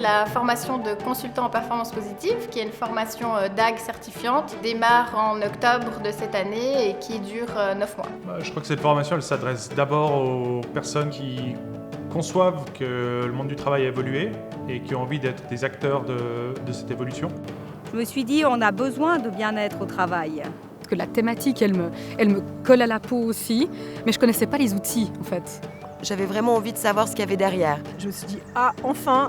de la formation de consultant en performance positive, qui est une formation DAG certifiante, qui démarre en octobre de cette année et qui dure 9 mois. Je crois que cette formation, elle s'adresse d'abord aux personnes qui conçoivent que le monde du travail a évolué et qui ont envie d'être des acteurs de cette évolution. Je me suis dit, on a besoin de bien-être au travail. Parce que la thématique, elle me colle à la peau aussi, mais je ne connaissais pas les outils en fait. J'avais vraiment envie de savoir ce qu'il y avait derrière. Je me suis dit, enfin,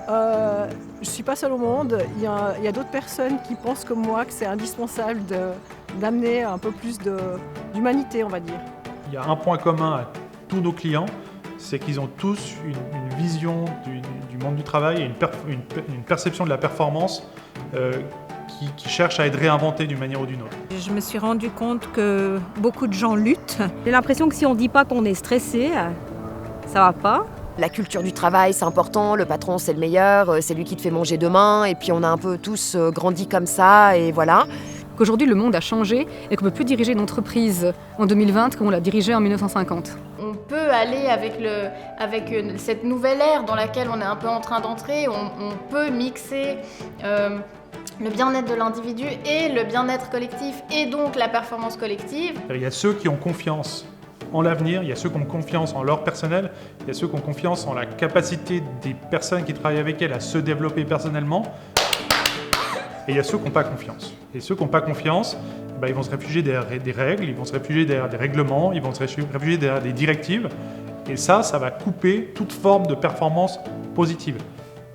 je ne suis pas seule au monde, il y a d'autres personnes qui pensent comme moi que c'est indispensable d'amener un peu plus d'humanité, on va dire. Il y a un point commun à tous nos clients, c'est qu'ils ont tous une vision du monde du travail et une perception de la performance qui cherche à être réinventée d'une manière ou d'une autre. Je me suis rendu compte que beaucoup de gens luttent. J'ai l'impression que si on ne dit pas qu'on est stressé, ça va pas. La culture du travail, c'est important, le patron c'est le meilleur, c'est lui qui te fait manger demain, et puis on a un peu tous grandi comme ça, et voilà. Qu'aujourd'hui le monde a changé et qu'on ne peut plus diriger une entreprise en 2020 comme on l'a dirigée en 1950. On peut aller avec cette nouvelle ère dans laquelle on est un peu en train d'entrer, on peut mixer le bien-être de l'individu et le bien-être collectif et donc la performance collective. Il y a ceux qui ont confiance en l'avenir, il y a ceux qui ont confiance en leur personnel, il y a ceux qui ont confiance en la capacité des personnes qui travaillent avec elles à se développer personnellement, et il y a ceux qui n'ont pas confiance. Et ceux qui n'ont pas confiance, ils vont se réfugier derrière des règles, ils vont se réfugier derrière des règlements, ils vont se réfugier derrière des directives, et ça va couper toute forme de performance positive.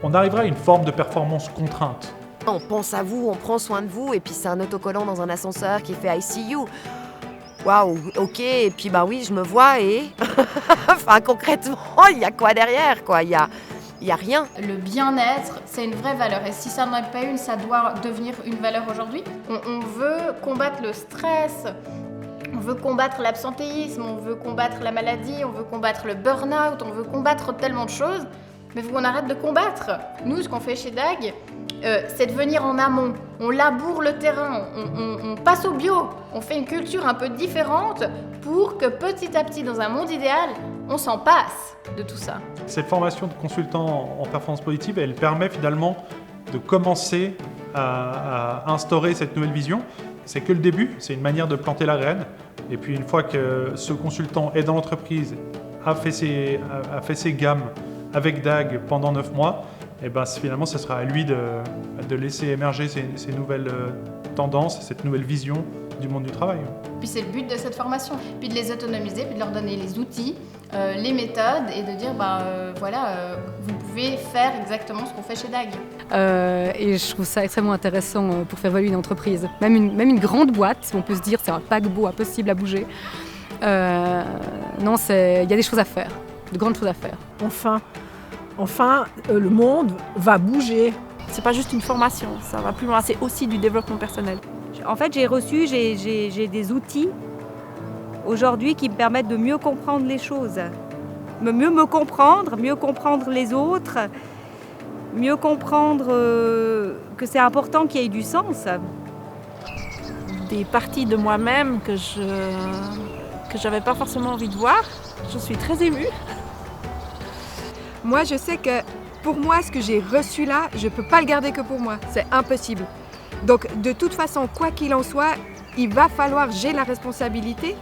On arrivera à une forme de performance contrainte. On pense à vous, on prend soin de vous, et puis c'est un autocollant dans un ascenseur qui fait « I see you ». Waouh, ok, et puis oui, je me vois et... enfin, concrètement, il y a quoi derrière, quoi? Il y a rien. Le bien-être, c'est une vraie valeur. Et si ça n'en est pas une, ça doit devenir une valeur aujourd'hui. On veut combattre le stress, on veut combattre l'absentéisme, on veut combattre la maladie, on veut combattre le burn-out, on veut combattre tellement de choses. Mais il faut qu'on arrête de combattre. Nous, ce qu'on fait chez DAG, c'est de venir en amont. On laboure le terrain, on passe au bio, on fait une culture un peu différente pour que petit à petit, dans un monde idéal, on s'en passe de tout ça. Cette formation de consultant en performance positive, elle permet finalement de commencer à instaurer cette nouvelle vision. C'est que le début, c'est une manière de planter la graine. Et puis une fois que ce consultant est dans l'entreprise, a fait ses gammes avec DAG pendant 9 mois, et finalement, ce sera à lui de laisser émerger ces nouvelles tendances, cette nouvelle vision du monde du travail. Puis c'est le but de cette formation, puis de les autonomiser, puis de leur donner les outils, les méthodes, et de dire, vous pouvez faire exactement ce qu'on fait chez DAG. Et je trouve ça extrêmement intéressant pour faire évoluer une entreprise. Même une grande boîte, on peut se dire, c'est un paquebot impossible à bouger. Non, il y a des choses à faire, de grandes choses à faire. Enfin, le monde va bouger. C'est pas juste une formation, ça va plus loin, c'est aussi du développement personnel. En fait, j'ai des outils aujourd'hui qui me permettent de mieux comprendre les choses. Mieux me comprendre, mieux comprendre les autres, mieux comprendre que c'est important qu'il y ait du sens. Des parties de moi-même que j'avais pas forcément envie de voir. Je suis très émue. Moi, je sais que pour moi, ce que j'ai reçu là, je ne peux pas le garder que pour moi. C'est impossible. Donc, de toute façon, quoi qu'il en soit, il va falloir, j'ai la responsabilité,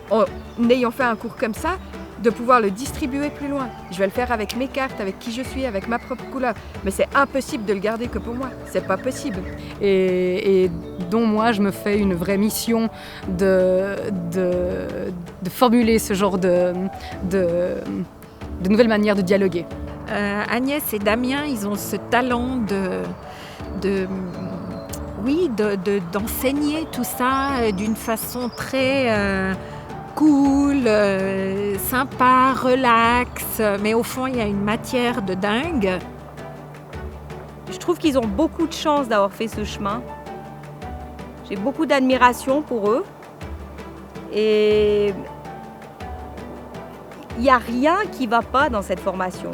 en ayant fait un cours comme ça, de pouvoir le distribuer plus loin. Je vais le faire avec mes cartes, avec qui je suis, avec ma propre couleur. Mais c'est impossible de le garder que pour moi. C'est pas possible. Et dont moi, je me fais une vraie mission de formuler ce genre de nouvelles manières de dialoguer. Agnès et Damien, ils ont ce talent d'enseigner tout ça d'une façon très cool, sympa, relax. Mais au fond, il y a une matière de dingue. Je trouve qu'ils ont beaucoup de chance d'avoir fait ce chemin. J'ai beaucoup d'admiration pour eux. Et il n'y a rien qui ne va pas dans cette formation.